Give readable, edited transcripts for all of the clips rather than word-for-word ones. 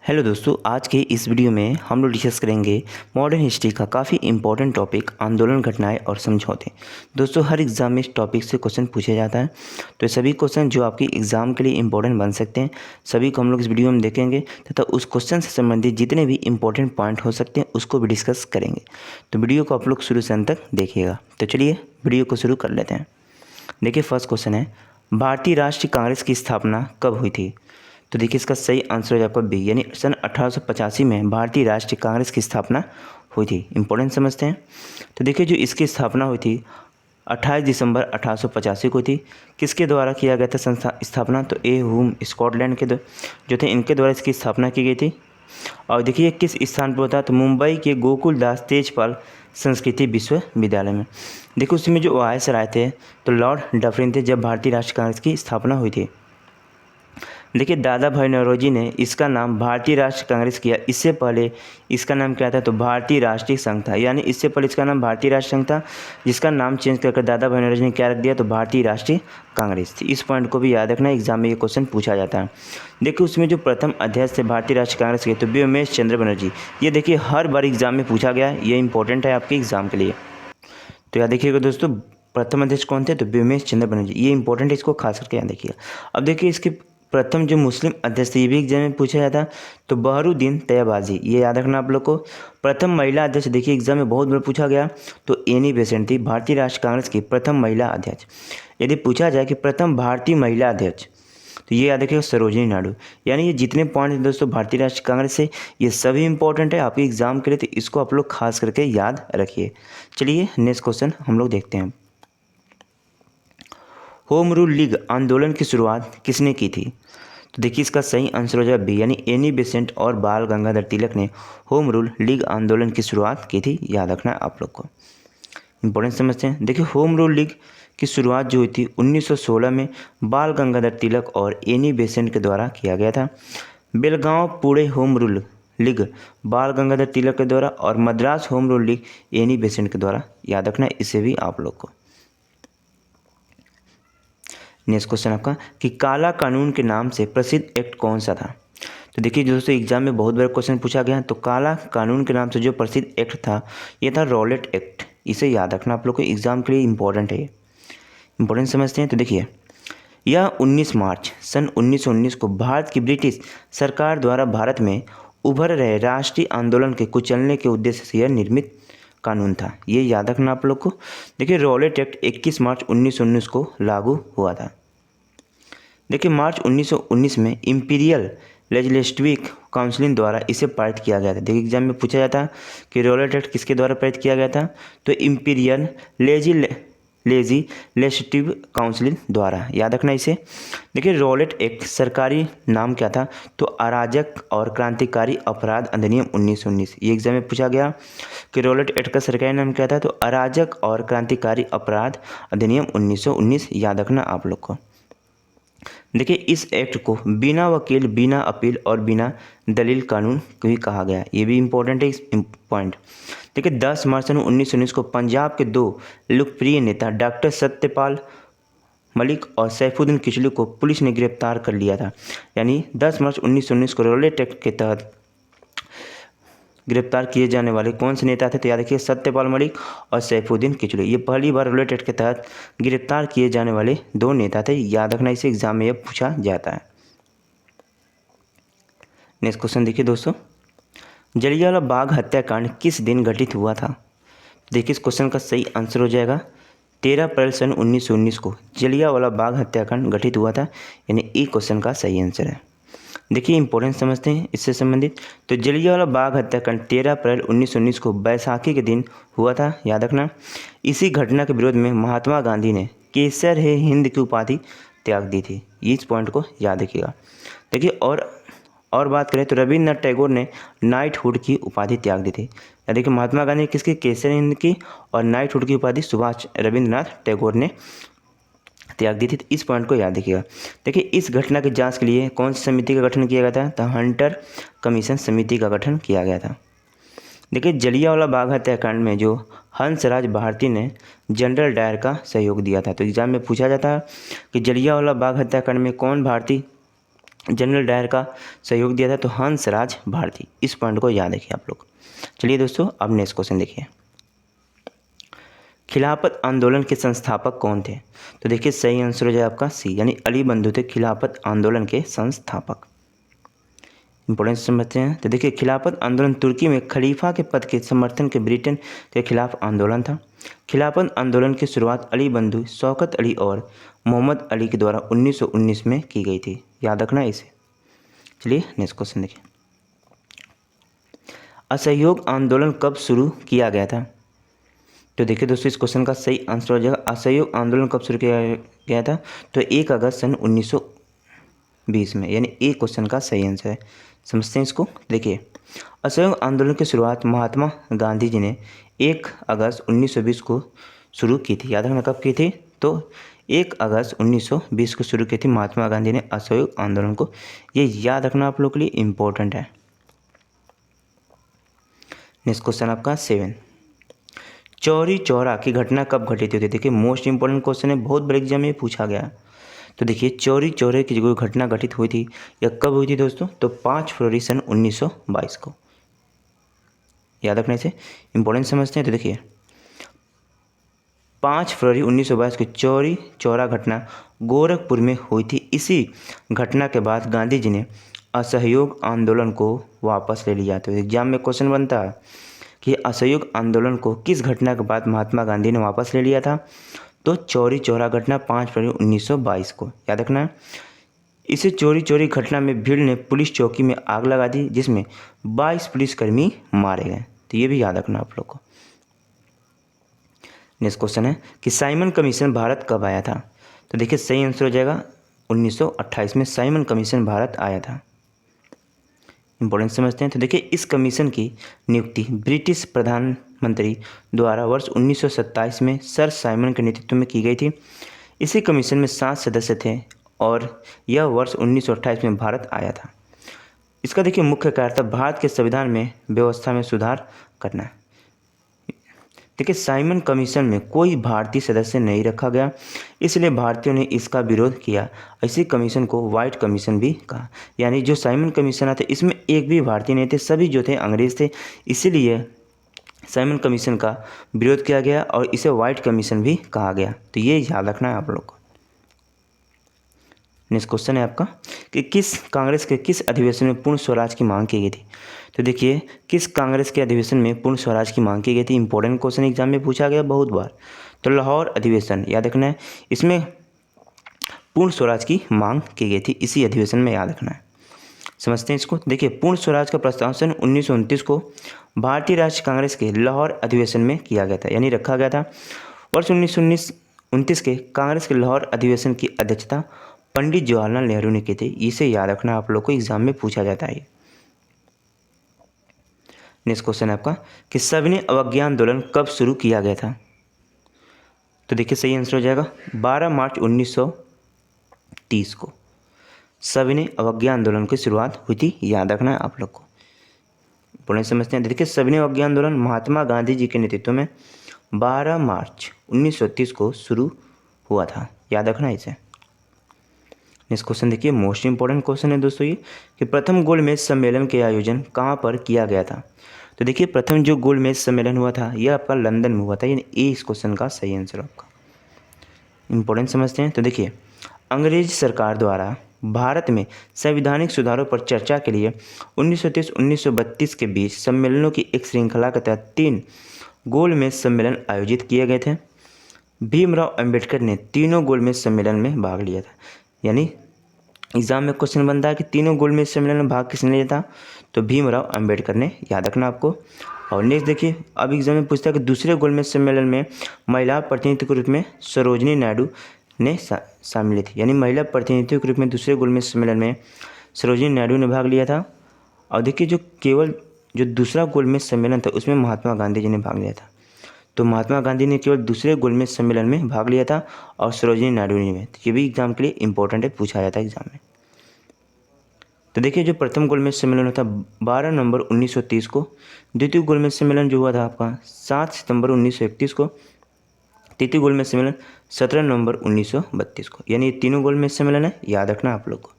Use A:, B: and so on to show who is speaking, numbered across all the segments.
A: Hello दोस्तों, आज के इस वीडियो में हम लोग डिस्कस करेंगे मॉडर्न हिस्ट्री का काफ़ी इंपॉर्टेंट टॉपिक आंदोलन, घटनाएं और समझौते। दोस्तों, हर एग्ज़ाम में इस टॉपिक से क्वेश्चन पूछा जाता है, तो ये सभी क्वेश्चन जो आपकी एग्ज़ाम के लिए इंपॉर्टेंट बन सकते हैं, सभी को हम लोग इस वीडियो में देखेंगे तथा उस क्वेश्चन से संबंधित जितने भी इंपॉर्टेंट पॉइंट हो सकते हैं उसको भी डिस्कस करेंगे। तो वीडियो को आप लोग शुरू से अंत तक देखिएगा। तो चलिए वीडियो को शुरू कर लेते हैं। देखिए, फर्स्ट क्वेश्चन है, भारतीय राष्ट्रीय कांग्रेस की स्थापना कब हुई थी? तो देखिए, इसका सही आंसर हो जाएगा बी, यानी सन 1885 में भारतीय राष्ट्रीय कांग्रेस की स्थापना हुई थी। इंपॉर्टेंट समझते हैं। तो देखिए, जो इसकी स्थापना हुई थी 28 दिसंबर 1885 को थी। किसके द्वारा किया गया था संस्था स्थापना? तो ए हुम स्कॉटलैंड के जो थे इनके द्वारा इसकी स्थापना की गई थी। और देखिए किस स्थान पर होता है? तो मुंबई के गोकुल दास तेजपाल संस्कृति विश्वविद्यालय में। देखो, उसमें जो वायस राय थे तो लॉर्ड डफरिन थे जब भारतीय राष्ट्रीय कांग्रेस की स्थापना हुई थी। देखिए, दादा भाई नौरोजी ने इसका नाम भारतीय राष्ट्रीय कांग्रेस किया। इससे पहले इसका नाम क्या था? तो भारतीय राष्ट्रीय संघ था। यानी इससे पहले इसका नाम भारतीय राष्ट्रीय संघ था, जिसका नाम चेंज करके दादा भाई नौरोजी ने क्या रख दिया? तो भारतीय राष्ट्रीय कांग्रेस थी। इस पॉइंट को भी याद रखना, एग्जाम में ये क्वेश्चन पूछा जाता है। देखिए, उसमें जो प्रथम अध्यक्ष थे भारतीय राष्ट्रीय कांग्रेस के, तो व्योमेश चंद्र बनर्जी। ये देखिए हर बार एग्जाम में पूछा गया है, ये इंपॉर्टेंट है आपके एग्जाम के लिए। तो याद देखिएगा दोस्तों, प्रथम अध्यक्ष कौन थे? तो व्योमेश चंद्र बनर्जी। ये इंपॉर्टेंट है, इसको खास करके याद रखिएगा। अब देखिए, इसके प्रथम जो मुस्लिम अध्यक्ष थे, ये भी एग्जाम में पूछा जाता है, तो बहरुद्दीन तैयबाजी। ये याद रखना आप लोग को। प्रथम महिला अध्यक्ष, देखिए एग्जाम में बहुत बार पूछा गया, तो एनी बेसेंट थी भारतीय राष्ट्रीय कांग्रेस की प्रथम महिला अध्यक्ष। यदि पूछा जाए कि प्रथम भारतीय महिला अध्यक्ष, तो ये याद रखिएगा सरोजिनी नायडू। यानी ये जितने पॉइंट हैं दोस्तों भारतीय राष्ट्रीय कांग्रेस से, ये सभी इंपॉर्टेंट है आपके एग्जाम के लिए, तो इसको आप लोग खास करके याद रखिए। चलिए नेक्स्ट क्वेश्चन हम लोग देखते हैं। होम रूल लीग आंदोलन की शुरुआत किसने की थी? तो देखिए, इसका सही आंसर हो जाएगा बी, यानी एनी बेसेंट और बाल गंगाधर तिलक ने होम रूल लीग आंदोलन की शुरुआत की थी। याद रखना है आप लोग को, इंपॉर्टेंट समझते हैं। देखिए, होम रूल लीग की शुरुआत जो हुई थी 1916 में बाल गंगाधर तिलक और एनी बेसेंट के द्वारा किया गया था। Belgaum Pune home rule league बाल गंगाधर तिलक के द्वारा और Madras home rule league Annie Besant के द्वारा। याद रखना है इसे भी आप लोग को। नेक्स्ट क्वेश्चन आपका कि काला कानून के नाम से प्रसिद्ध एक्ट कौन सा था? तो देखिए दोस्तों, एग्जाम में बहुत बार क्वेश्चन पूछा गया, तो काला कानून के नाम से जो प्रसिद्ध एक्ट था ये था रॉलेट एक्ट। इसे याद रखना आप लोग को, एग्जाम के लिए इंपॉर्टेंट है, इंपॉर्टेंट समझते हैं। तो देखिए, यह 19 मार्च सन 1919 को भारत की ब्रिटिश सरकार द्वारा भारत में उभर रहे राष्ट्रीय आंदोलन के कुचलने के उद्देश्य से यह निर्मित कानून था। ये याद रखना आप लोग को। देखिए, रॉलेट एक्ट 21 मार्च 1919 को लागू हुआ था। देखिए, मार्च 1919 में इंपीरियल लेजिस्लेटिव काउंसिल द्वारा इसे पारित किया गया था। देखिए, एग्जाम में पूछा जाता है कि रॉलेट एक्ट किसके द्वारा पारित किया गया था? तो इंपीरियल लेजिस्लेटिव काउंसिल द्वारा। याद रखना इसे। देखिए, रॉलेट एक्ट सरकारी नाम क्या था? तो अराजक और क्रांतिकारी अपराध अधिनियम 1919। ये एग्जाम में पूछा गया कि रॉलेट एक्ट का सरकारी नाम क्या था? तो अराजक और क्रांतिकारी अपराध अधिनियम 1919। याद रखना आप लोग को। देखिए, इस एक्ट को बिना वकील, बिना अपील और बिना दलील कानून भी कहा गया। ये भी इंपॉर्टेंट है इस पॉइंट। देखिए, 10 मार्च 1919 को पंजाब के दो लोकप्रिय नेता डॉक्टर सत्यपाल मलिक और सैफुद्दीन किचलू को पुलिस ने गिरफ्तार कर लिया था। यानी 10 मार्च 1919 को रॉलेट एक्ट के तहत गिरफ्तार किए जाने वाले कौन से नेता थे? तो याद रखिए, सत्यपाल मलिक और सैफुद्दीन किचलू। ये पहली बार रॉलेट एक्ट के तहत गिरफ्तार किए जाने वाले दो नेता थे। याद रखना, इसे एग्जाम में यह पूछा जाता है। नेक्स्ट क्वेश्चन देखिए दोस्तों, जलियांवाला बाग हत्याकांड किस दिन घटित हुआ था? देखिए, इस क्वेश्चन का सही आंसर हो जाएगा 13 अप्रैल सन 1919 को जलियांवाला बाग हत्याकांड घटित हुआ था। यानी ई क्वेश्चन का सही आंसर है। देखिए, इंपॉर्टेंट समझते हैं इससे संबंधित। तो जलियांवाला बाग हत्याकांड 13 अप्रैल 1919 को बैसाखी के दिन हुआ था। याद रखना, इसी घटना के विरोध में महात्मा गांधी ने केसर है हिंद की उपाधि त्याग दी थी। इस पॉइंट को याद रखिएगा। देखिए, और बात करें तो रविंद्रनाथ टैगोर ने नाइटहुड की उपाधि त्याग दी थी। देखिए, महात्मा गांधी ने किसकी? केसर हिंद की, और नाइटहुड की उपाधि सुभाष रविंद्रनाथ टैगोर ने त्याग दी थी। इस पॉइंट को याद रखिएगा। देखिए, इस घटना की जांच के लिए कौन सी समिति का गठन किया गया था? तो हंटर कमीशन समिति का गठन किया गया था। देखिए, जलियांवाला बाग हत्याकांड में जो हंसराज भारती ने जनरल डायर का सहयोग दिया था। तो एग्जाम में पूछा जाता है कि जलियांवाला बाग हत्याकांड में कौन भारतीय जनरल डायर का सहयोग दिया था? तो हंसराज भारती। इस पॉइंट को याद रखिए आप लोग। चलिए दोस्तों, अब नेक्स्ट क्वेश्चन देखिए, खिलाफत आंदोलन के संस्थापक कौन थे? तो देखिए सही आंसर हो जाए आपका सी, यानी अली बंधु थे खिलाफत आंदोलन के संस्थापक। इंपॉर्टेंस समझते हैं। तो देखिए खिलाफत आंदोलन तुर्की में खलीफा के पद के समर्थन के ब्रिटेन के खिलाफ आंदोलन था। खिलाफत आंदोलन की शुरुआत अली बंधु, शौकत अली और मोहम्मद अली के द्वारा 1919 में की गई थी। याद रखना इसे। चलिए नेक्स्ट क्वेश्चन देखिए, असहयोग आंदोलन कब शुरू किया गया था? तो देखिए दोस्तों इस क्वेश्चन का सही आंसर हो जाएगा, असहयोग आंदोलन कब शुरू किया गया था? तो 1 अगस्त सन 1920 में, यानी एक क्वेश्चन का सही आंसर है। समझते हैं इसको। देखिए असहयोग आंदोलन की शुरुआत महात्मा गांधी जी ने 1 अगस्त 1920 को शुरू की थी। याद रखना कब की थी? तो 1 अगस्त 1920 को शुरू की थी महात्मा गांधी ने असहयोग आंदोलन को। ये याद रखना आप लोग के लिए इम्पोर्टेंट है। नेक्स्ट क्वेश्चन आपका 7, चौरी चौरा की घटना कब घटित हुई थी? देखिए मोस्ट इंपॉर्टेंट क्वेश्चन है, बहुत बड़े एग्जाम में पूछा गया। तो देखिए चौरी चौरे की जो घटना घटित हुई थी यह कब हुई थी दोस्तों? तो 5 फरवरी सन 1922 को। याद रखने से इंपॉर्टेंट समझते हैं। तो देखिए 5 फरवरी 1922 को चौरी चौरा घटना गोरखपुर में हुई थी। इसी घटना के बाद गांधी जी ने असहयोग आंदोलन को वापस ले लिया। तो एग्जाम में क्वेश्चन बनता है कि असहयोग आंदोलन को किस घटना के बाद महात्मा गांधी ने वापस ले लिया था? तो चौरी चौरा घटना 5 फरवरी 1922 को। याद रखना है। इसे चोरी चोरी घटना में भीड़ ने पुलिस चौकी में आग लगा दी, जिसमें 22 पुलिसकर्मी मारे गए। तो ये भी याद रखना आप लोग को। नेक्स्ट क्वेश्चन है कि साइमन कमीशन भारत कब आया था? तो देखिए सही आंसर हो जाएगा 1928 में साइमन कमीशन भारत आया था। इंपॉर्टेंट समझते हैं। तो देखिए इस कमीशन की नियुक्ति ब्रिटिश प्रधानमंत्री द्वारा वर्ष 1927 में सर साइमन के नेतृत्व में की गई थी। इसी कमीशन में 7 सदस्य थे और यह वर्ष 1928 में भारत आया था। इसका देखिए मुख्य कार्य था भारत के संविधान में व्यवस्था में सुधार करना। देखिए साइमन कमीशन में कोई भारतीय सदस्य नहीं रखा गया, इसलिए भारतीयों ने इसका विरोध किया। इसी कमीशन को व्हाइट कमीशन भी कहा। यानी जो साइमन कमीशन था इसमें एक भी भारतीय नहीं थे, सभी जो थे अंग्रेज थे, इसीलिए साइमन कमीशन का विरोध किया गया और इसे व्हाइट कमीशन भी कहा गया। तो ये याद रखना है आप लोग को। नेक्स्ट क्वेश्चन है आपका कि कांग्रेस के किस अधिवेशन में पूर्ण स्वराज की मांग की गई थी? तो देखिए किस कांग्रेस के अधिवेशन में पूर्ण स्वराज की मांग की गई थी? इंपॉर्टेंट क्वेश्चन एग्जाम में पूछा गया बहुत बार। तो लाहौर अधिवेशन याद रखना है, इसमें पूर्ण स्वराज की मांग की गई थी, इसी अधिवेशन में याद रखना है। समझते हैं इसको। देखिए पूर्ण स्वराज का प्रस्ताव सन 1929 को भारतीय राष्ट्रीय कांग्रेस के लाहौर अधिवेशन में किया गया था, यानी रखा गया था। वर्ष 1929 के कांग्रेस के लाहौर अधिवेशन की अध्यक्षता पंडित जवाहरलाल नेहरू ने की थी। इसे याद रखना आप लोग को, एग्जाम में पूछा जाता है। नेक्स्ट क्वेश्चन है आपका कि सविनय अवज्ञा आंदोलन कब शुरू किया गया था? तो देखिए सही आंसर हो जाएगा 12 मार्च 1930 को सविनय अवज्ञा आंदोलन की शुरुआत हुई थी। याद रखना है आप लोग को। पुनः समझते हैं। देखिए सविनय अवज्ञा आंदोलन महात्मा गांधी जी के नेतृत्व में 12 मार्च 1930 को शुरू हुआ था। याद रखना इसे। नेक्स्ट क्वेश्चन देखिए मोस्ट इंपॉर्टेंट क्वेश्चन है दोस्तों ये कि प्रथम गोलमेज सम्मेलन के आयोजन कहाँ पर किया गया था? तो देखिए प्रथम जो गोलमेज सम्मेलन हुआ था यह आपका लंदन में हुआ था, यानी ए इस क्वेश्चन का सही आंसर आपका। इंपॉर्टेंट समझते हैं। तो देखिए अंग्रेज सरकार द्वारा भारत में संवैधानिक सुधारों पर चर्चा के लिए 1930-1932 के बीच सम्मेलनों की एक श्रृंखला के तहत 3 गोलमेज सम्मेलन आयोजित किए गए थे। भीमराव अंबेडकर ने तीनों गोलमेज सम्मेलन में भाग लिया था। यानी एग्जाम में क्वेश्चन बनता है कि तीनों गोलमेज सम्मेलन में भाग किसने लिया था? तो भीमराव अंबेडकर ने। याद रखना आपको। और नेक्स्ट देखिए अब एग्जाम में पूछता है कि दूसरे गोलमेज सम्मेलन में महिला प्रतिनिधि के रूप में सरोजिनी नायडू ने शामिल थी। यानी महिला प्रतिनिधि के रूप में दूसरे गोलमेज सम्मेलन में सरोजिनी नायडू ने भाग लिया था। और देखिए जो दूसरा गोलमेज सम्मेलन था उसमें महात्मा गांधी जी ने भाग लिया था। तो महात्मा गांधी ने केवल दूसरे गोलमेज सम्मेलन में भाग लिया था और सरोजिनी नायडू ने। तो ये भी एग्जाम के लिए इंपॉर्टेंट है, पूछा जाता है एग्जाम में। तो देखिए जो प्रथम गोलमेज सम्मेलन हुआ था 12 नवंबर 1930 को। द्वितीय गोलमेज सम्मेलन जो हुआ था आपका 7 सितंबर 1931 को। तृतीय गोलमेज सम्मेलन 17 नवंबर 1932 को। यानी ये तीनों गोलमेज सम्मेलन है, याद रखना आप लोग को।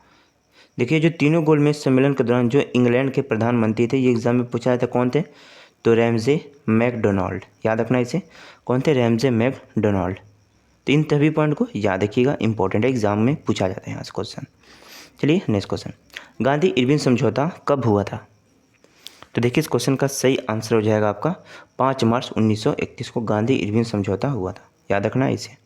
A: देखिए जो तीनों गोलमेज सम्मेलन के दौरान जो इंग्लैंड के प्रधानमंत्री थे, ये एग्जाम में पूछा जाता कौन थे, तो रैमजे मैकडोनाल्ड। याद रखना इसे, कौन थे, रैमजे मैकडोनाल्ड। तो इन सभी पॉइंट को याद रखिएगा, इंपॉर्टेंट है, एग्जाम में पूछा जाता है यहाँ से क्वेश्चन। चलिए नेक्स्ट क्वेश्चन, गांधी इरविन समझौता कब हुआ था। तो देखिए इस क्वेश्चन का सही आंसर हो जाएगा आपका 5 मार्च 1931 को गांधी इरविन समझौता हुआ था। याद रखना इसे,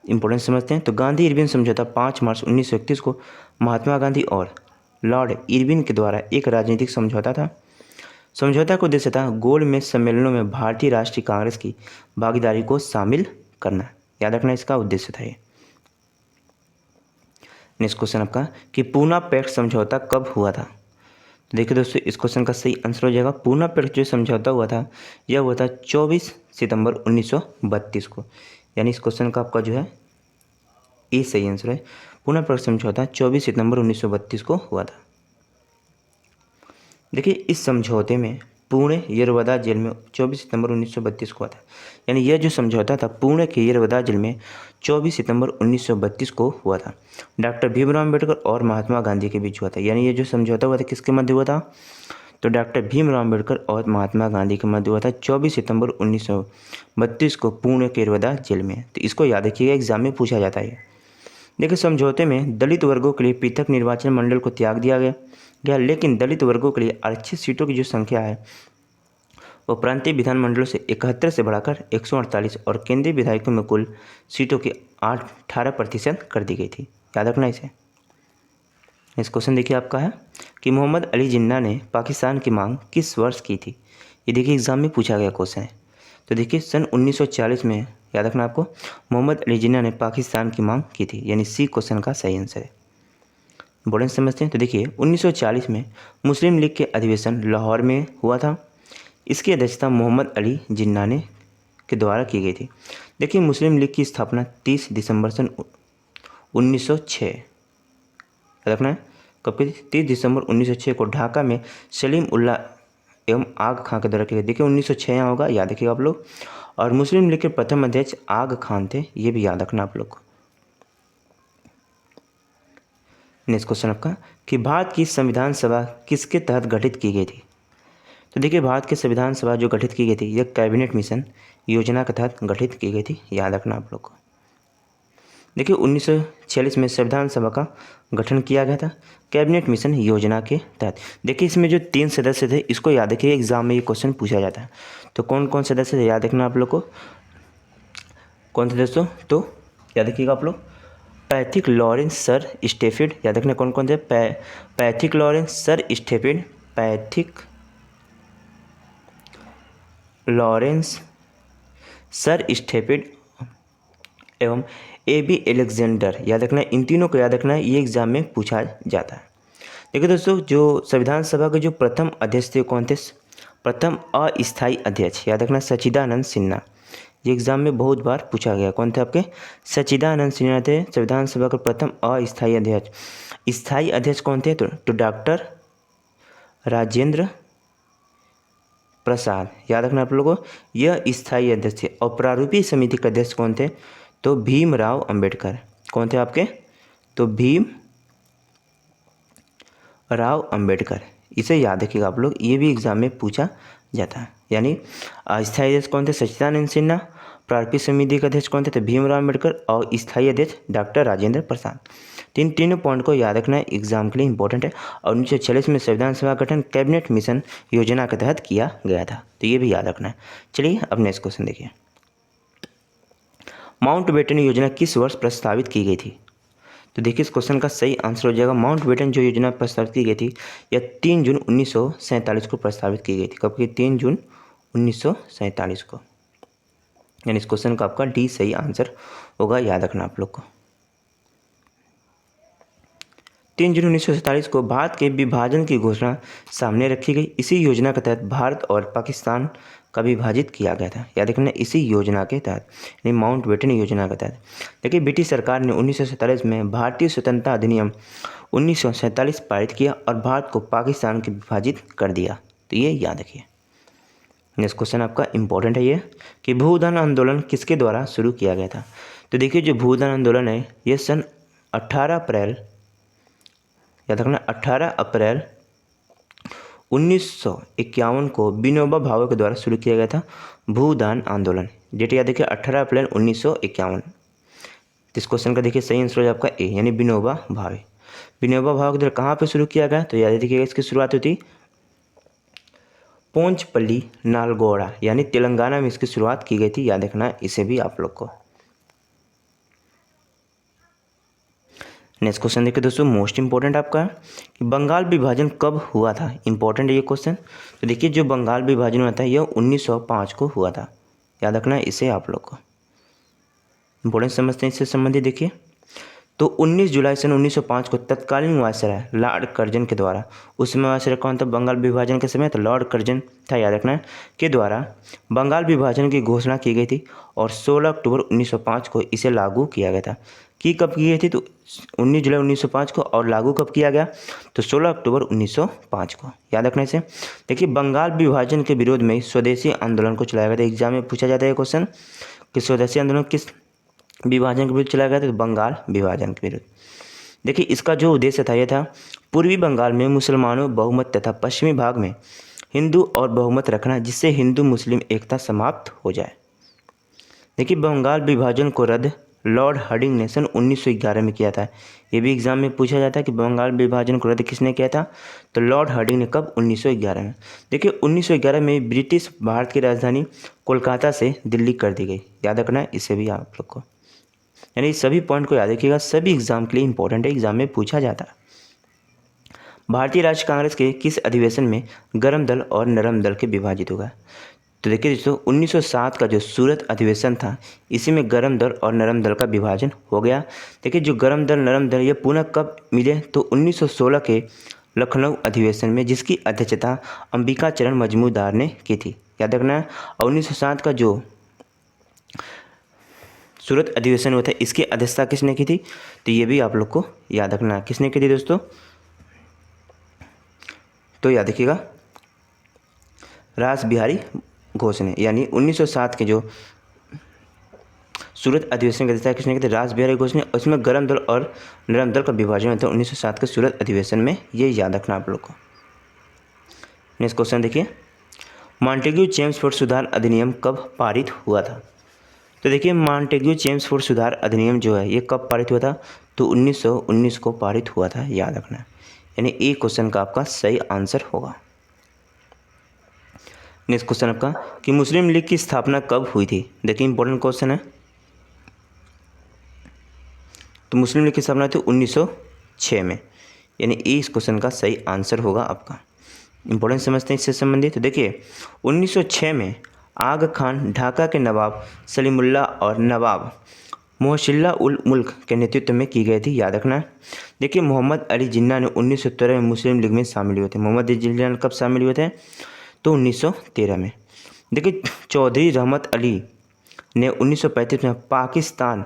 A: इंपॉर्टेंट समझते हैं। तो गांधी इरविन समझौता 5 मार्च 1931 को महात्मा गांधी और लॉर्ड इरविन के द्वारा एक राजनीतिक समझौता था। समझौता का उद्देश्य था गोलमेज सम्मेलनों में भारतीय राष्ट्रीय कांग्रेस की भागीदारी को शामिल करना। याद रखना इसका उद्देश्य था ये। नेक्स्ट क्वेश्चन आपका कि पूना पैक्ट समझौता कब हुआ था। तो देखिए दोस्तों इस क्वेश्चन का सही आंसर हो जाएगा, पूना पैक्ट जो समझौता हुआ था यह हुआ था 24 सितंबर 1932 को। यानी इस क्वेश्चन का आपका जो है ये सही आंसर है, पूना पैक्ट समझौता 24 सितंबर 1932 को हुआ था। देखिए इस समझौते में पुणे येरवदा जेल में 24 सितंबर 1932 को हुआ था। यानी यह जो समझौता था पुणे के येरवदा जेल में 24 सितंबर 1932 को हुआ था। डॉक्टर भीमराव अम्बेडकर और महात्मा गांधी के बीच हुआ था। यानी ये जो समझौता हुआ था किसके मध्य हुआ था, तो डॉक्टर भीमराव अम्बेडकर और महात्मा गांधी के मध्य हुआ था 24 सितंबर 1932 को पुणे के येरवदा जेल में। तो इसको याद रखिएगा, एग्जाम में पूछा जाता है। देखिए समझौते में दलित वर्गों के लिए पृथक निर्वाचन मंडल को त्याग दिया गया, लेकिन दलित वर्गों के लिए आरक्षित सीटों की जो संख्या है वो प्रांतीय विधानमंडलों से 71 से बढ़ाकर 148 और केंद्रीय विधायकों में कुल सीटों की 18% कर दी गई थी। याद रखना इसे। इस क्वेश्चन देखिए आपका है कि मोहम्मद अली जिन्ना ने पाकिस्तान की मांग किस वर्ष की थी। ये देखिए एग्जाम में पूछा गया क्वेश्चन है। तो देखिए सन 1940 में, याद रखना आपको, मोहम्मद अली जिन्ना ने पाकिस्तान की मांग की थी। यानी सी क्वेश्चन का सही आंसर है। इंपॉर्टेंट समझते हैं। तो देखिए 1940 में मुस्लिम लीग के अधिवेशन लाहौर में हुआ था। इसकी अध्यक्षता मोहम्मद अली जिन्ना ने के द्वारा की गई थी। देखिए मुस्लिम लीग की स्थापना 30 दिसंबर सन 1906, याद रखना है, कब की, 30 दिसंबर 1906 को ढाका में सलीम उल्लाह एवं आग खां के द्वारा की गई। देखिए 1906 यहाँ होगा, याद रखिएगा आप लोग। और मुस्लिम लीग के प्रथम अध्यक्ष आग खान थे, ये भी याद रखना आप लोग को। नेक्स्ट क्वेश्चन आपका कि भारत की संविधान सभा किसके तहत गठित की गई थी। तो देखिए भारत की संविधान सभा जो गठित की गई थी यह कैबिनेट मिशन योजना के तहत गठित की गई थी। याद रखना आप लोग को। देखिए 1946 में संविधान सभा का गठन किया गया था कैबिनेट मिशन योजना के तहत। देखिए इसमें जो 3 सदस्य थे इसको याद रखिए, एग्जाम में ये क्वेश्चन पूछा जाता है। तो कौन कौन सदस्य थे याद रखना आप लोग को, कौन थे दोस्तों, तो याद रखिएगा आप लोग, पैथिक लॉरेंस सर स्टेफिड। याद रखना कौन कौन थे, Pethick Lawrence sir Stafford, Pethick Lawrence sir Stafford एवं AB एलेक्जेंडर। याद रखना इन तीनों को याद रखना है, ये एग्जाम में पूछा जाता है। देखिए दोस्तों जो संविधान सभा के जो प्रथम अध्यक्ष थे कौन थे, प्रथम अस्थायी अध्यक्ष, याद रखना सच्चिदानंद सिन्हा। ये एग्जाम में बहुत बार पूछा गया, कौन थे आपके, सच्चिदानंद सिन्हा थे संविधान सभा के प्रथम अस्थायी अध्यक्ष। स्थायी अध्यक्ष कौन थे, तो डॉक्टर राजेंद्र प्रसाद। याद रखना आप लोगों को, यह स्थायी अध्यक्ष थे। और प्रारूपीय समिति के अध्यक्ष कौन थे, तो भीमराव अंबेडकर। कौन थे आपके, तो भीम राव अंबेडकर। इसे याद रखिएगा आप लोग, ये भी एग्जाम में पूछा जाता है। यानी अस्थायी अध्यक्ष कौन थे, सच्चिदानंद सिन्हा, प्रारूपीय समिति के अध्यक्ष कौन थे, तो भीमराव अंबेडकर, और स्थायी अध्यक्ष डॉक्टर राजेंद्र प्रसाद। तीनों पॉइंट को याद रखना है, एग्जाम के लिए इंपॉर्टेंट है। और 1946 में संविधान सभा गठन कैबिनेट मिशन योजना के तहत किया गया था, तो ये भी याद रखना है। चलिए अब नेक्स्ट क्वेश्चन देखिए, माउंटबेटन योजना किस वर्ष प्रस्तावित की गई थी। तो देखिए इस क्वेश्चन का सही आंसर हो जाएगा, माउंटबेटन जो योजना प्रस्तावित की गई थी यह 3 जून 1947 को प्रस्तावित की गई थी। कब की, 3 जून 1947 को। यानी इस क्वेश्चन का आपका डी सही आंसर होगा, याद रखना आप लोग को। 3 जून 1947 को भारत के विभाजन की घोषणा सामने रखी गई। इसी योजना के तहत भारत और पाकिस्तान का विभाजित किया गया था। याद रखना इसी योजना के तहत, यानी माउंटबेटन योजना के तहत। देखिए ब्रिटिश सरकार ने 1947 में भारतीय स्वतंत्रता अधिनियम 1947 पारित किया और भारत को पाकिस्तान के विभाजित कर दिया। तो ये याद रखिए। नेक्स्ट क्वेश्चन आपका इंपॉर्टेंट है ये कि भूदान आंदोलन किसके द्वारा शुरू किया गया था। तो देखिए जो भूदान आंदोलन है ये सन 18 अप्रैल, याद रखना 18 अप्रैल 1951 को विनोबा भावे के द्वारा शुरू किया गया था भूदान आंदोलन। डेट याद देखिए 18 अप्रैल 1951। इस क्वेश्चन का देखिए सही आंसर हो आपका ए, यानी विनोबा भावे। विनोबा भावे के द्वारा कहाँ पे शुरू किया गया, तो याद देखिएगा इसकी शुरुआत हुई पोंचपल्ली नालगोड़ा, यानी तेलंगाना में इसकी शुरुआत की गई थी। याद रखना इसे भी आप लोग को। नेक्स्ट क्वेश्चन देखिए दोस्तों, मोस्ट इंपॉर्टेंट आपका कि बंगाल विभाजन कब हुआ था। इंपॉर्टेंट है ये क्वेश्चन। तो देखिए जो बंगाल विभाजन हुआ था यह 1905 को हुआ था। याद रखना इसे आप लोग को। इंपॉर्टेंट समझते हैं इससे संबंधित। देखिए तो 19 जुलाई सन 1905 को तत्कालीन वायसराय लॉर्ड कर्जन के द्वारा, उस समय वायसराय कौन था बंगाल विभाजन के समय, तो लॉर्ड कर्जन था, याद रखना, के द्वारा बंगाल विभाजन की घोषणा की गई थी और 16 अक्टूबर 1905 को इसे लागू किया गया था। कि कब की गई थी, तो 19 जुलाई 1905 को, और लागू कब किया गया, तो 16 अक्टूबर 1905 को। याद रखने से देखिए बंगाल विभाजन के विरोध में स्वदेशी आंदोलन को चलाया गया था। एग्जाम में पूछा जाता है क्वेश्चन कि स्वदेशी आंदोलन किस विभाजन के विरुद्ध चलाया गया था, तो बंगाल विभाजन के विरुद्ध। देखिए इसका जो उद्देश्य था यह था पूर्वी बंगाल में मुसलमानों बहुमत तथा पश्चिमी भाग में हिंदू और बहुमत रखना, जिससे हिंदू मुस्लिम एकता समाप्त हो जाए। देखिए बंगाल विभाजन को रद्द लॉर्ड हार्डिंग ने सन 1911 में किया था। ये भी एग्जाम में पूछा जाता है कि बंगाल विभाजन को रद्द किसने किया था, तो लॉर्ड हार्डिंग ने। कब, 1911 में। देखिए 1911 में ब्रिटिश भारत की राजधानी कोलकाता से दिल्ली कर दी गई। याद रखना है इसे भी आप लोग को, यानी सभी पॉइंट को याद रखिएगा, सभी एग्जाम के लिए इंपॉर्टेंट है, एग्जाम में पूछा जाता है। भारतीय राष्ट्रीय कांग्रेस के किस अधिवेशन में गर्म दल और नरम दल के विभाजित होगा, तो देखिए दोस्तों 1907 का जो सूरत अधिवेशन था इसी में गर्म दल और नरम दल का विभाजन हो गया। देखिए जो गर्म दल नरम दल ये पुनः कब मिले, तो 1916 के लखनऊ अधिवेशन में, जिसकी अध्यक्षता अंबिका चरण मजमूदार ने की थी। याद रखना है। और 1907 का जो सूरत अधिवेशन हुआ था इसकी अध्यक्षता किसने की थी, तो ये भी आप लोग को याद रखना किसने की थी दोस्तों, तो याद रखिएगा रास बिहारी घोष ने। यानी 1907 के जो सूरत अधिवेशन की अध्यक्षता किसने की थी, रास बिहारी घोष ने। उसमें गर्म दल और नरम दल का विभाजन हुआ था 1907 के सूरत अधिवेशन में, ये याद रखना आप लोग को। नेक्स्ट क्वेश्चन देखिए, मॉन्टेग्यू चेम्सफोर्ड सुधार अधिनियम कब पारित हुआ था, तो देखिए मॉन्टेग्यू चेम्सफोर्ड सुधार अधिनियम जो है ये कब पारित हुआ था, तो 1919 को पारित हुआ था। याद रखना, यानी ए क्वेश्चन का आपका सही आंसर होगा। नेक्स्ट क्वेश्चन आपका कि मुस्लिम लीग की स्थापना कब हुई थी। देखिए इंपॉर्टेंट क्वेश्चन है। तो मुस्लिम लीग की स्थापना थी 1906 में, यानी ए इस क्वेश्चन का सही आंसर होगा आपका। इंपॉर्टेंट समझते हैं इससे संबंधित। तो देखिए 1906 में आगा खान ढाका के नवाब सलीमुल्लाह और नवाब मोहसिल्ला उल मुल्क के नेतृत्व में की गई थी। याद रखना। देखिए मोहम्मद अली जिन्ना ने 1913 में मुस्लिम लीग में शामिल हुए थे। मोहम्मद अली जिन्ना कब शामिल हुए थे, तो 1913 में। देखिए चौधरी रहमत अली ने 1935 में पाकिस्तान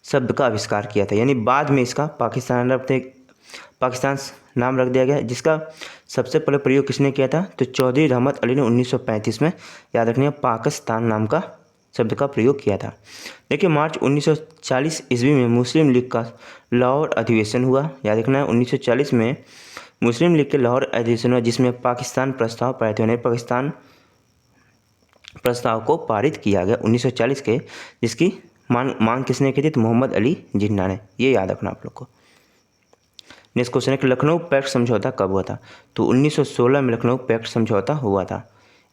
A: शब्द का आविष्कार किया था, यानी बाद में इसका पाकिस्तान नाम रख दिया गया, जिसका सबसे पहले प्रयोग किसने किया था, तो चौधरी रहमत अली ने 1935 में, याद रखिए, पाकिस्तान नाम का शब्द का प्रयोग किया था। देखिए मार्च 1940 ईस्वी में मुस्लिम लीग का लाहौर अधिवेशन हुआ। याद रखना है 1940 में मुस्लिम लीग के लाहौर अधिवेशन हुआ, जिसमें पाकिस्तान प्रस्ताव पारित होने, पाकिस्तान प्रस्ताव को पारित किया गया 1940 के, जिसकी मांग किसने की थी, तो मोहम्मद अली जिन्ना ने। ये याद रखना आप लोग को। नेक्स्ट क्वेश्चन है कि लखनऊ पैक्ट समझौता कब हुआ था, तो 1916 में लखनऊ पैक्ट समझौता हुआ था,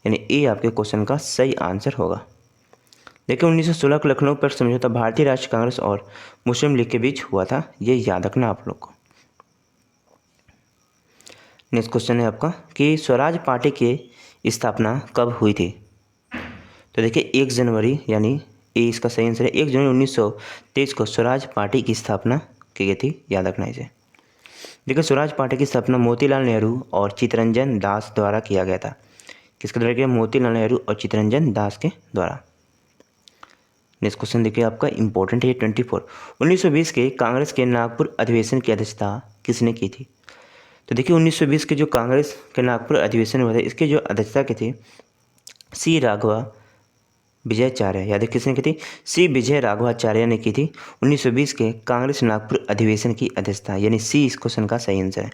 A: यानी ये आपके क्वेश्चन का सही आंसर होगा। देखिए 1916 का लखनऊ पैक्ट समझौता भारतीय राष्ट्रीय कांग्रेस और मुस्लिम लीग के बीच हुआ था, ये याद रखना आप लोग को। नेक्स्ट क्वेश्चन है आपका कि स्वराज पार्टी की स्थापना कब हुई थी, तो देखिए 1 जनवरी, यानी ये इसका सही आंसर है 1 जनवरी 1923 को स्वराज पार्टी की स्थापना की गई थी। याद रखना इसे। देखिए स्वराज पार्टी की स्थापना मोतीलाल नेहरू और चित्तरंजन दास द्वारा किया गया था। किसके द्वारा किया, मोतीलाल नेहरू और चित्तरंजन दास के द्वारा। नेक्स्ट क्वेश्चन देखिए आपका इंपॉर्टेंट है 24। 1920 के कांग्रेस के नागपुर अधिवेशन की अध्यक्षता किसने की थी, तो देखिए 1920 के जो कांग्रेस के नागपुर अधिवेशन हुआ था इसके जो अध्यक्षता के थे सी राघवा विजयाचार्य, याद है किसने की थी? सी विजय राघवाचार्य ने की थी 1920 के कांग्रेस नागपुर अधिवेशन की अध्यक्षता, यानी सी इस क्वेश्चन का सही आंसर है।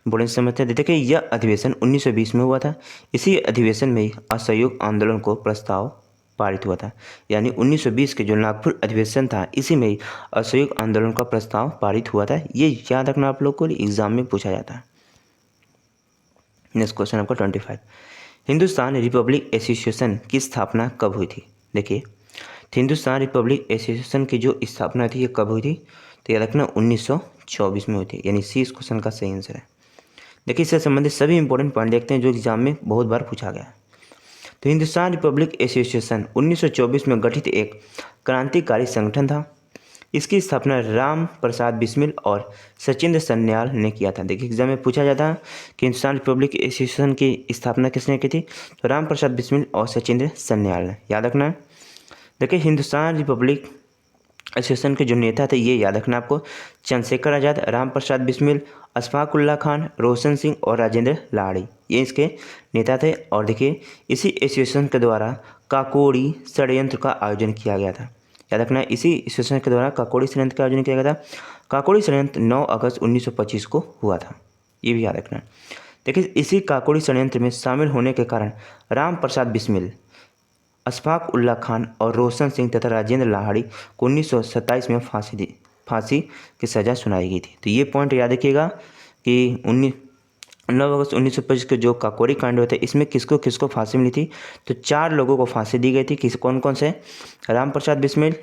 A: इंपॉर्टेंट समझते हैं। देखिए यह अधिवेशन 1920 में हुआ था। इसी अधिवेशन में असहयोग आंदोलन को प्रस्ताव पारित हुआ था, यानी 1920 के जो नागपुर अधिवेशन था इसी में असहयोग आंदोलन का प्रस्ताव पारित हुआ था। ये याद रखना आप लोग को एग्जाम में पूछा जाता है। नेक्स्ट क्वेश्चन आपका 25, हिंदुस्तान रिपब्लिक एसोसिएशन की स्थापना कब हुई थी? देखिए हिंदुस्तान रिपब्लिक एसोसिएशन की जो स्थापना थी ये कब हुई थी? तो याद रखना 1924 में हुई थी, यानी सी इस क्वेश्चन का सही आंसर है। देखिए इससे संबंधित सभी इंपॉर्टेंट पॉइंट देखते हैं जो एग्जाम में बहुत बार पूछा गया है। तो हिंदुस्तान रिपब्लिक एसोसिएशन 1924 में गठित एक क्रांतिकारी संगठन था। इसकी स्थापना राम प्रसाद बिस्मिल और सचिंद्र सन्याल ने किया था। देखिए एग्जाम में पूछा जाता है कि हिंदुस्तान रिपब्लिक एसोसिएशन की स्थापना किसने की थी? तो राम प्रसाद बिस्मिल और सचिंद्र सन्याल ने, याद रखना है। देखिए हिंदुस्तान रिपब्लिक एसोसिएशन के जो नेता थे ये याद रखना आपको, चंद्रशेखर आज़ाद, राम प्रसाद बिस्मिल, अशफाक उल्ला खान, रोशन सिंह और राजेंद्र लाड़ी, ये इसके नेता थे। और देखिए इसी एसोसिएशन के द्वारा काकोड़ी षड्यंत्र का आयोजन किया गया था। याद रखना इसी एसोसिएशन के द्वारा काकोड़ी षड्यंत्र का आयोजन किया गया था। काकोड़ी षड्यंत्र 9 अगस्त 1925 को हुआ था, ये भी याद रखना। देखिए इसी काकोड़ी षड्यंत्र में शामिल होने के कारण राम प्रसाद बिस्मिल, अशफाक उल्ला खान और रोशन सिंह तथा राजेंद्र लाड़ी को 1927 में फांसी की सज़ा सुनाई गई थी। तो ये पॉइंट याद रखिएगा कि 9 अगस्त 1925 के जो काकोरी कांड हुए थे इसमें किसको किसको फांसी मिली थी? तो 4 लोगों को फांसी दी गई थी। कौन कौन से? राम प्रसाद बिस्मिल,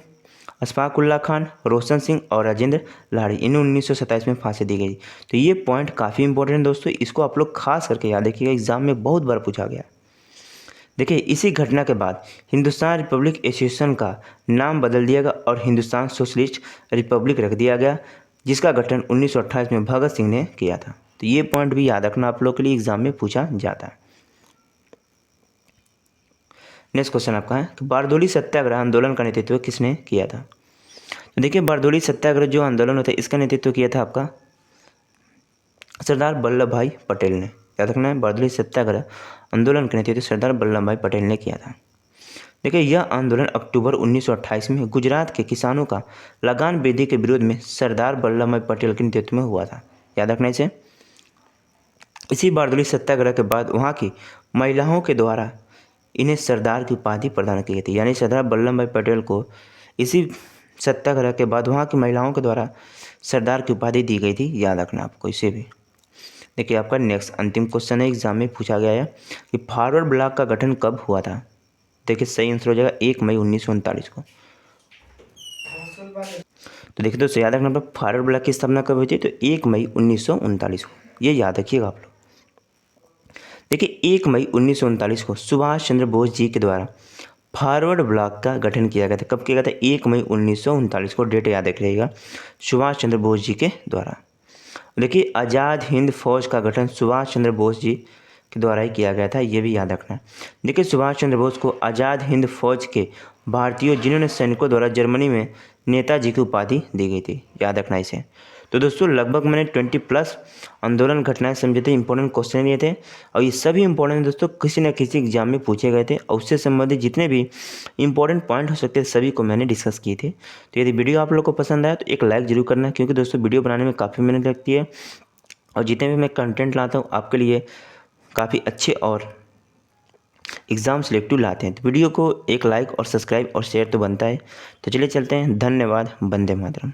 A: अशफाक उल्ला खान, रोशन सिंह और राजेंद्र लाड़ी, इन्हें 1927 में फांसी दी गई। तो ये पॉइंट काफ़ी इंपॉर्टेंट है दोस्तों, इसको आप लोग खास करके याद रखिएगा, एग्जाम में बहुत बार पूछा गया। देखिए इसी घटना के बाद हिंदुस्तान रिपब्लिक एसोसिएशन का नाम बदल दिया गया और हिंदुस्तान सोशलिस्ट रिपब्लिक रख दिया गया, जिसका गठन 1928 में भगत सिंह ने किया था। तो ये पॉइंट भी याद रखना आप लोग के लिए, एग्जाम में पूछा जाता है। नेक्स्ट क्वेश्चन आपका है कि बारदोली सत्याग्रह आंदोलन का नेतृत्व किसने किया था? तो देखिए बारदोली सत्याग्रह जो आंदोलन होता है इसका नेतृत्व किया था आपका सरदार वल्लभ भाई पटेल ने। याद रखना है बारदोली सत्याग्रह आंदोलन का नेतृत्व सरदार वल्लभ भाई पटेल ने किया था। देखिए यह आंदोलन अक्टूबर 1928 में गुजरात के किसानों का लगान वृद्धि के विरोध में सरदार वल्लभ भाई पटेल के नेतृत्व में हुआ था। याद रखना इसे। इसी बारदोली सत्याग्रह के बाद वहाँ की महिलाओं के द्वारा इन्हें सरदार की उपाधि प्रदान की गई थी, यानी सरदार वल्लभ भाई पटेल को इसी सत्याग्रह के बाद वहाँ की महिलाओं के द्वारा सरदार की उपाधि दी गई थी। याद रखना आपको इसे भी। देखिए आपका नेक्स्ट अंतिम क्वेश्चन है, एग्जाम में पूछा गया है कि फॉरवर्ड ब्लॉक का गठन कब हुआ था? देखिए सही आंसर हो जाएगा 1 मई 1939 को। तो देखिए दोस्तों याद रखना फॉरवर्ड ब्लॉक की स्थापना कब हुई थी? तो 1 मई 1939 को, ये याद रखिएगा आप लोग। देखिए 1 मई 1939 को सुभाष चंद्र बोस जी के द्वारा फॉरवर्ड ब्लॉक का गठन किया गया था। कब किया गया था? 1 मई 1939 को, डेट याद रखिएगा, सुभाष चंद्र बोस जी के द्वारा। देखिए आज़ाद हिंद फौज का गठन सुभाष चंद्र बोस जी के द्वारा ही किया गया था, ये भी याद रखना है। देखिए सुभाष चंद्र बोस को आज़ाद हिंद फौज के भारतीयों जिन्होंने सैनिकों द्वारा जर्मनी में नेताजी की उपाधि दी गई थी, याद रखना इसे। तो दोस्तों लगभग मैंने 20+ आंदोलन घटनाएं समझे थे, इंपॉर्टेंट क्वेश्चन लिए थे और ये सभी इंपॉर्टेंट दोस्तों किसी न किसी एग्जाम में पूछे गए थे और उससे संबंधित जितने भी इंपॉर्टेंट पॉइंट हो सकते थे सभी को मैंने डिस्कस किए थे। तो यदि वीडियो आप लोग को पसंद आया तो एक लाइक जरूर करना, क्योंकि दोस्तों वीडियो बनाने में काफ़ी मेहनत लगती है और जितने भी मैं कंटेंट लाता हूँ आपके लिए काफ़ी अच्छे और एग्ज़ाम सिलेक्टिव लाते हैं। तो वीडियो को एक लाइक और सब्सक्राइब और शेयर तो बनता है। तो चलिए चलते हैं, धन्यवाद, वंदे मातरम।